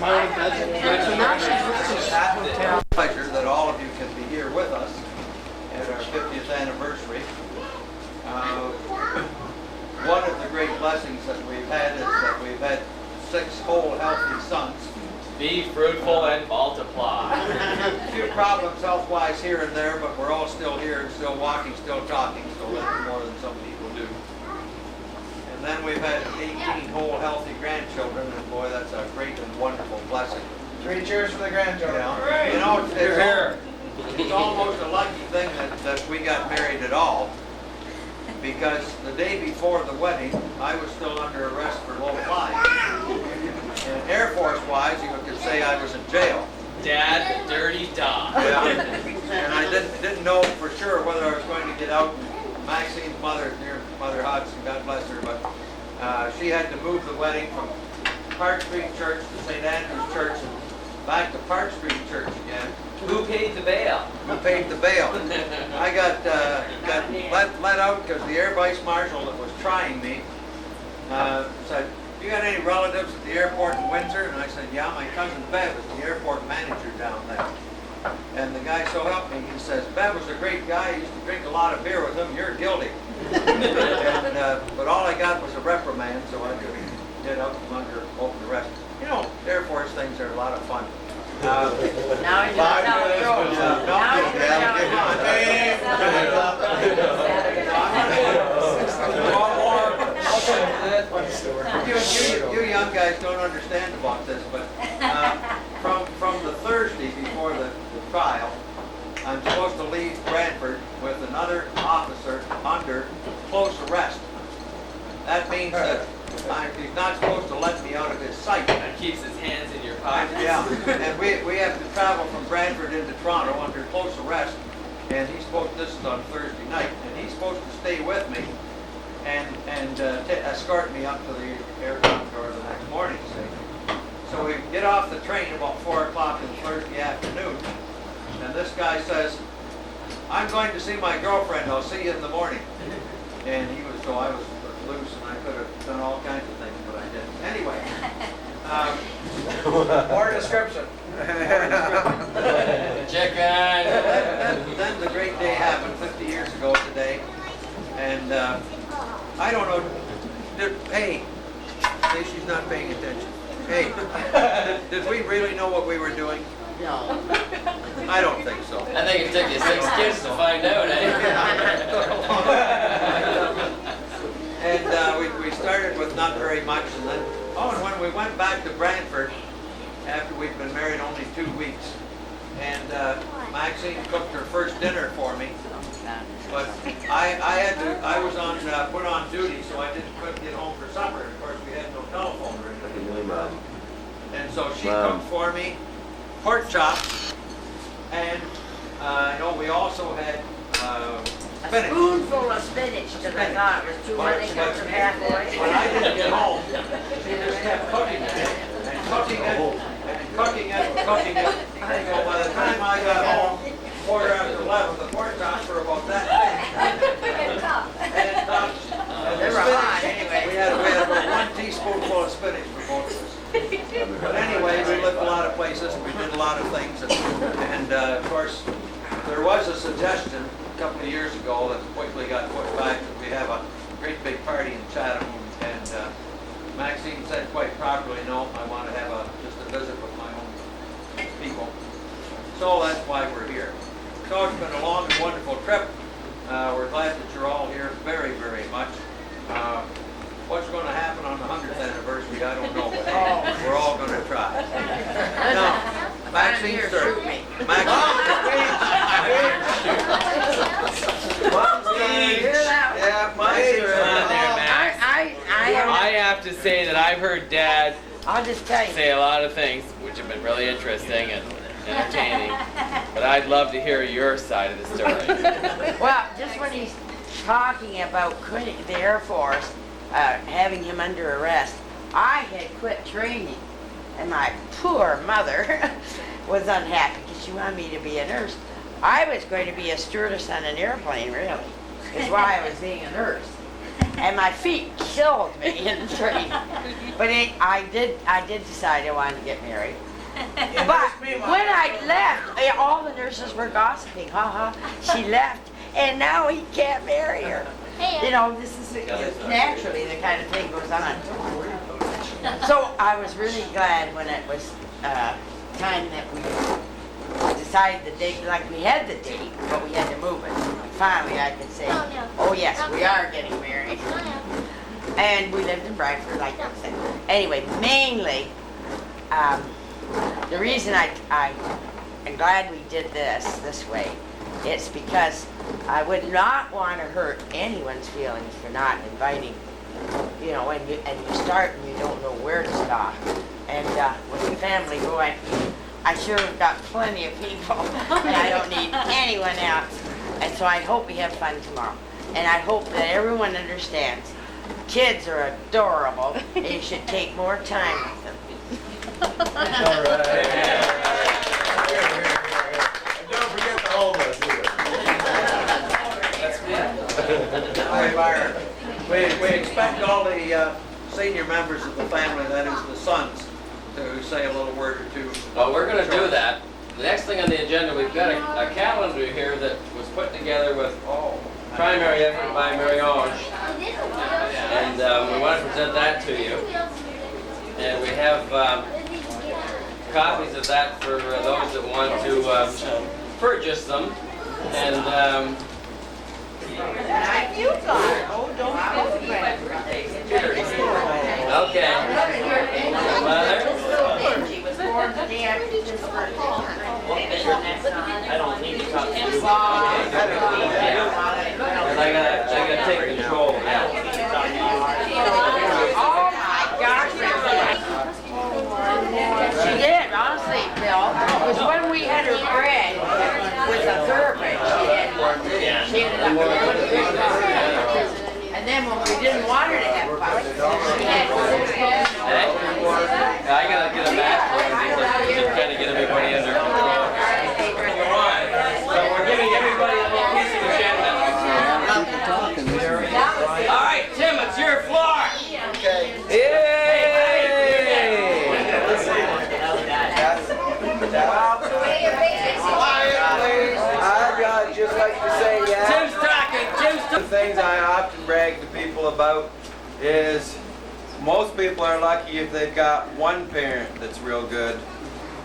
Pleasure that all of you can be here with us at our 50th anniversary. One of the great blessings that we've had is that we've had 6 whole healthy sons. Be fruitful and multiply. A few problems health-wise here and there, but we're all still here, still walking, still talking, so that's more than some people do. And then we've had 18 whole healthy grandchildren, and boy, that's a great and wonderful blessing. 3 cheers for the grandchildren. You know, it's almost a lucky thing that we got married at all, because the day before the wedding, I was still under arrest for low flying. And Air Force-wise, you could say I was in jail. Dad, the dirty dog. Yeah. And I didn't know for sure whether I was going to get out. Maxine's mother, dear Mother Hodgson, God bless her, but she had to move the wedding from Park Street Church to St. Andrew's Church and back to Park Street Church again. Who paid the bail? Who paid the bail? I got let out because the Air Vice Marshal that was trying me said, "You got any relatives at the airport in Windsor?" And I said, "Yeah, my cousin Bev is the airport manager down there." And the guy, so helped me, he says, "Bev was a great guy, he used to drink a lot of beer with him, you're guilty." But all I got was a reprimand, so I could get out from under open arrest. You know, Air Force things are a lot of fun. Now you know how it goes. Now you You young guys don't understand about this, but from the Thursday before the trial, I'm supposed to leave Brantford with another officer under close arrest. That means that he's not supposed to let me out of his sight. That keeps his hands in your pockets. Yeah, and we have to travel from Brantford into Toronto under close arrest, and he's supposed, this is on Thursday night, and he's supposed to stay with me and escort me up to the airport door the next morning. See? So we get off the train about 4 o'clock on Thursday afternoon, and this guy says, "I'm going to see my girlfriend, I'll see you in the morning." And he was, so I was loose and I could have done all kinds of things, but I didn't. Anyway. More description. Chicken. Then the great day happened 50 years ago today, and I don't know, hey, she's not paying attention. Hey, did we really know what we were doing? No. I don't think so. I think it took you 6 kids to find out, eh? And we started with not very much, and then, and when we went back to Brantford, after we'd been married only 2 weeks, and Maxine cooked her first dinner for me, but I was on put on duty, so I couldn't get home for supper. Of course, we had no telephone or anything. And so she cooked for me pork chops, and we also had A spoonful of spinach, because I thought it was too many cups of halfway. When I didn't get home, she just kept cooking it, and cooking it, and cooking it, and cooking it. So by the time I got home, 11:15, the pork chops were about that big. And They were hot anyway. We had about 1 teaspoonful of spinach for both of us. But anyway, we lived a lot of places, we did a lot of things, and of course, there was a suggestion a couple of years ago that quickly got put back that we have a great big party in Chatham, and Maxine said quite properly, "No, I want to have just a visit with my own people." So that's why we're here. So it's been a long and wonderful trip. We're glad that you're all here very, very much. What's going to happen on the 100th anniversary, I don't know, but we're all going to try. Now, Maxine, sir. I have to say that I've heard Dad I'll just tell you. say a lot of things which have been really interesting and entertaining, but I'd love to hear your side of the story. Well, just when he's talking about quitting the Air Force, having him under arrest, I had quit training, and my poor mother was unhappy because she wanted me to be a nurse. I was going to be a stewardess on an airplane, really. Is why I was being a nurse. and my feet killed me in the train. But I did decide I wanted to get married. But when I left, all the nurses were gossiping. She left, and now he can't marry her. You know, this is naturally the kind of thing goes on. So I was really glad when it was time that we decided the date, like we had the date, but we had to move it. Finally, I could say, oh yes, we are getting married. And we lived in Brantford, like I said. Anyway, mainly, the reason I'm glad we did this way, it's because I would not want to hurt anyone's feelings for not inviting, you know, and you start and you don't know where to stop. And with the family going, I sure have got plenty of people, and I don't need anyone else. And so I hope we have fun tomorrow. And I hope that everyone understands, kids are adorable, and you should take more time with them. All right. And don't forget the homeless either. Hi, Byron. We expect all the senior members of the family, that is the sons, to say a little word or two. Well, we're going to do that. The next thing on the agenda, we've got a calendar here that was put together with primary effort by Mary Ange. And we want to present that to you. And we have copies of that for those that want to purchase them. And You got it. Oh, don't go to my birthday. okay. Mother? She was born the day after his birthday. I don't need to talk to you. I gotta take control now. Oh my gosh. She did, honestly, Bill. Because when we had her bred with a thoroughbred, she ended up with a big pup. And then when we didn't want her to have pups, she had 6 pups. I gotta get a back just trying to get everybody under control. So we're giving everybody a little piece of agenda. All right, Tim, it's your floor. Okay. I'd just like to say, Tim's talking. Tim's the things I often brag to people about is most people are lucky if they've got one parent that's real good.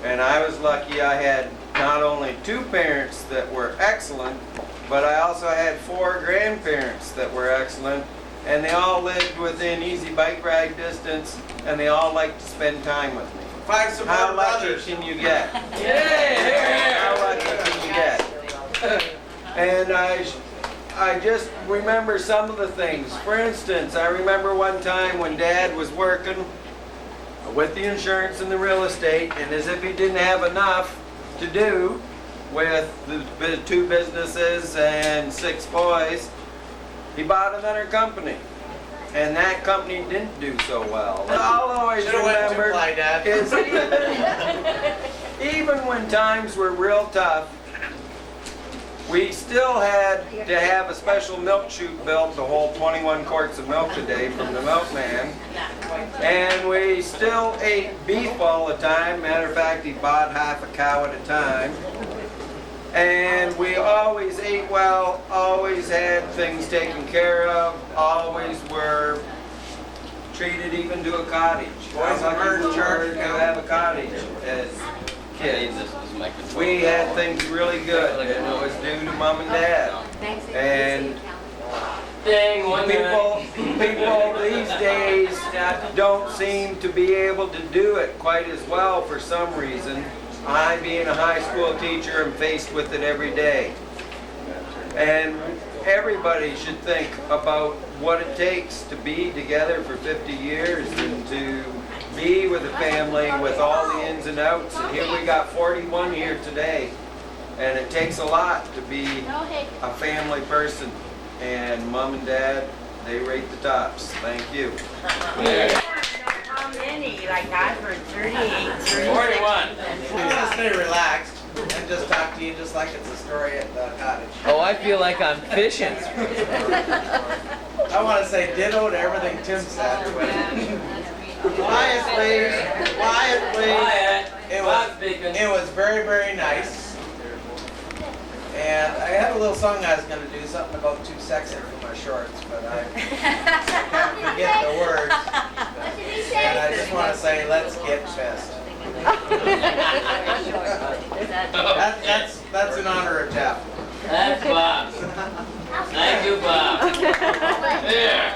And I was lucky I had not only 2 parents that were excellent, but I also had 4 grandparents that were excellent. And they all lived within easy bike ride distance, and they all liked to spend time with me. Find some How more lucky brothers. can you get? Yeah. How lucky can you get? And I just remember some of the things. For instance, I remember one time when Dad was working with the insurance and the real estate, and as if he didn't have enough to do with the 2 businesses and 6 boys, he bought another company. And that company didn't do so well. I'll always Should've went to remember Fly, Dad. is even when times were real tough, we still had to have a special milk chute built to hold 21 quarts of milk a day from the milkman. And we still ate beef all the time. Matter of fact, he bought half a cow at a time. And we always ate well, always had things taken care of, always were treated even to a cottage. Boys and birds Charter to have a cottage as kids. We had things really good, and it was due to Mom and Dad. And Dang, one minute. people these days don't seem to be able to do it quite as well for some reason. I, being a high school teacher, am faced with it every day. And everybody should think about what it takes to be together for 50 years and to be with a family with all the ins and outs. And here we got 41 here today. And it takes a lot to be a family person. And Mom and Dad, they rate the tops. Thank you. How many? Like I've heard 38, 36. 41. I'm gonna stay relaxed and just talk to you just like it's a story at the cottage. Oh, I feel like I'm fishing. I want to say ditto to everything Tim said. Quiet, please. Quiet, please. Quiet. It Bob was, speaking. it was very, very nice. And I had a little song I was going to do, something about too sexy for my shorts, but I kind of forget the words. And I just want to say, let's get pissed. That's in honor of Jeff. That's Bob. Thank you, Bob. Here.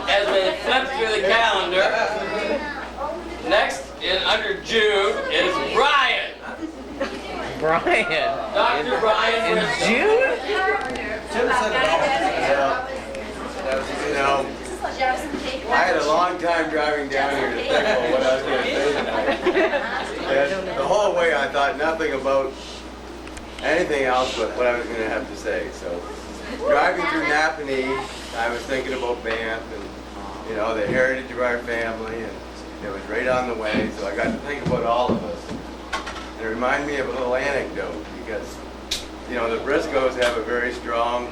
As we flip through the calendar, next in under June is Brian. Brian. Dr. Brian Brisco. June? Tim said it all. You know, I had a long time driving down here to think about what I was going to say tonight. And the whole way I thought nothing about anything else but what I was going to have to say. So driving through Napanee, I was thinking about Banff and, you know, the heritage of our family, and it was right on the way, so I got to think about all of us. And it reminded me of a little anecdote, because, you know, the Briscos have a very strong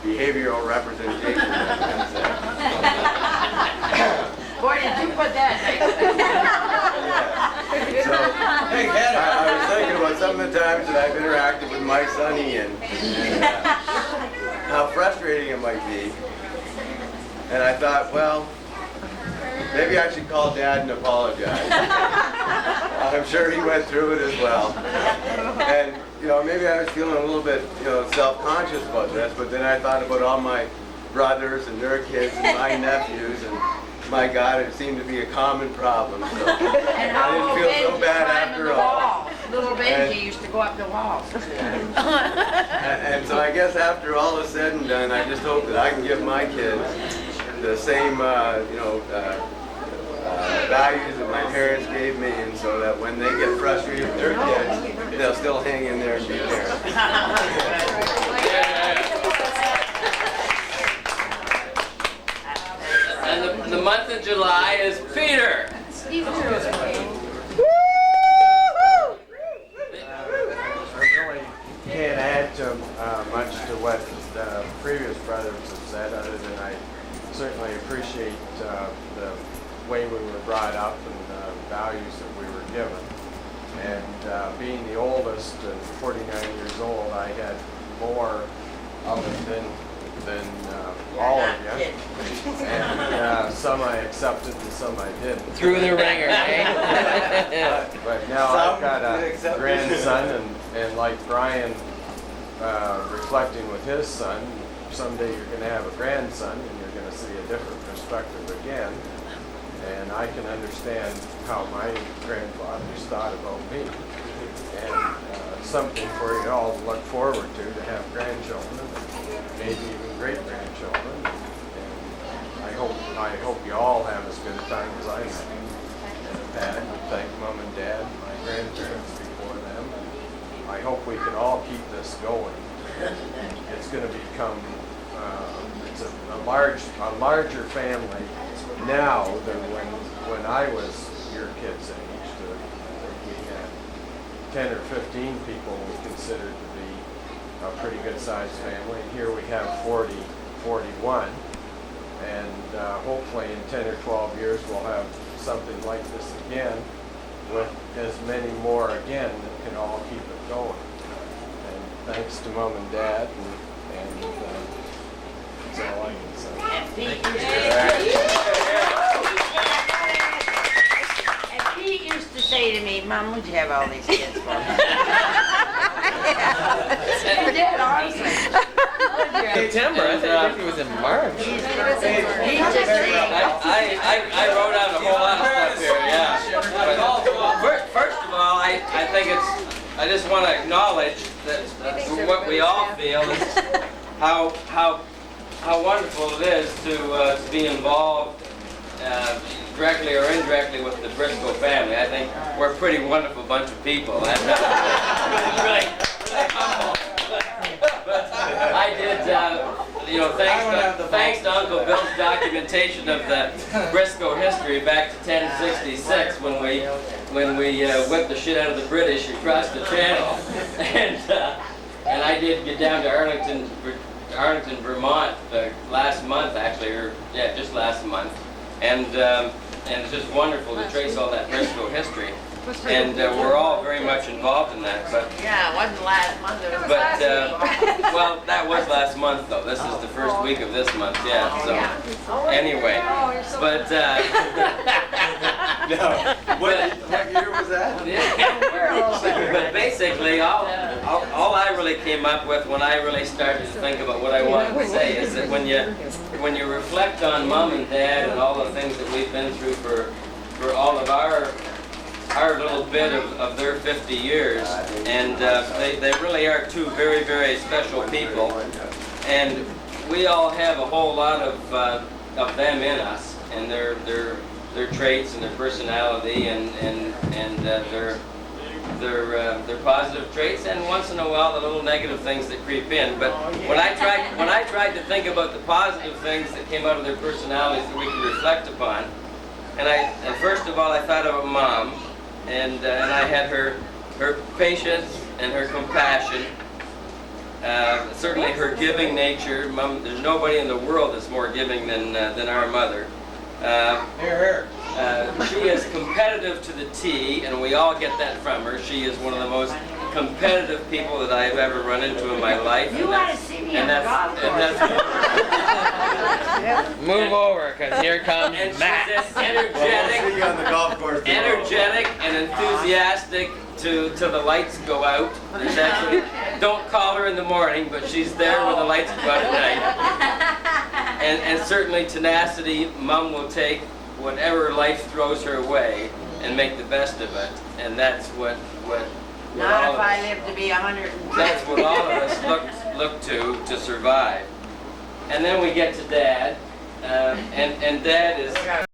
behavioral representation of that concept. Boy, did you put that So, I was thinking about some of the times that I've interacted with my son Ian, and how frustrating it might be. And I thought, well, maybe I should call Dad and apologize. I'm sure he went through it as well. And, you know, maybe I was feeling a little bit, you know, self-conscious about this, but then I thought about all my brothers and their kids and my nephews, and my God, it seemed to be a common problem. So And I didn't feel so bad after all. Little Benji used to go up the walls. And so I guess after all is said and done, I just hope that I can give my kids the same, you know, values that my parents gave me, and so that when they get frustrated with their kids, they'll still hang in there and be parents. And the month of July is Peter. I really can't add to much to what the previous brothers have said, other than I certainly appreciate the way we were brought up and the values that we were given. And being the oldest and 49 years old, I had more of it than all of you. And some I accepted and some I didn't. Through the ringer, eh? But now I've got a grandson, and like Brian, reflecting with his son, someday you're going to have a grandson and you're going to see a different perspective again. And I can understand how my grandfathers thought about me. And something for you all to look forward to have grandchildren, maybe even great-grandchildren. And I hope you all have as good a time as I have had. Thank Mom and Dad, my grandparents before them. And I hope we can all keep this going. It's going to become it's a larger family now than when I was your kids' age. I think we had 10 or 15 people we considered to be a pretty good sized family. And here we have 41. And hopefully in 10 or 12 years we'll have something like this again with as many more again that can all keep it going. And thanks to Mom and Dad, and that's all I can say. And Pete used to say to me, Mom, would you have all these kids for me? He did, honestly. September, I think it was in March. He just said, I wrote out a whole lot of stuff here, yeah. But first of all, I think I just want to acknowledge that what we all feel is how wonderful it is to be involved directly or indirectly with the Brisco family. I think we're a pretty wonderful bunch of people. And, really humble. But I did, you know, thanks to Uncle Bill's documentation of the Brisco history back to 1066 when we whipped the shit out of the British across the channel. And I did get down to Arlington, Vermont last month, actually, or yeah, just last month, and it's just wonderful to trace all that Brisco history. And we're all very much involved in that. But Yeah, it wasn't last month, it was but last week. well, that was last month though. This is the first week of this month, yeah. So anyway, but No, what year was that? but basically, all I really came up with when I really started to think about what I wanted to say is that when you reflect on Mom and Dad and all the things that we've been through for all of our little bit of their 50 years, and they really are two very, very special people, and we all have a whole lot of them in us, and their traits and their personality and their positive traits, and once in a while the little negative things that creep in. But when I tried to think about the positive things that came out of their personalities that we could reflect upon, and first of all I thought about Mom, and I had her patience and her compassion, certainly her giving nature. Mom, there's nobody in the world that's more giving than our mother. She is competitive to the T, and we all get that from her. She is one of the most competitive people that I've ever run into in my life. You want to see me on the golf course? Move over, because here comes Matt. See you on the golf course tomorrow. Energetic and enthusiastic to the lights go out. There's actually, don't call her in the morning, but she's there when the lights go out at night. And certainly tenacity. Mom will take whatever life throws her way and make the best of it. And that's what Not if I live to be 110. that's what all of us look to survive. And then we get to Dad, and Dad is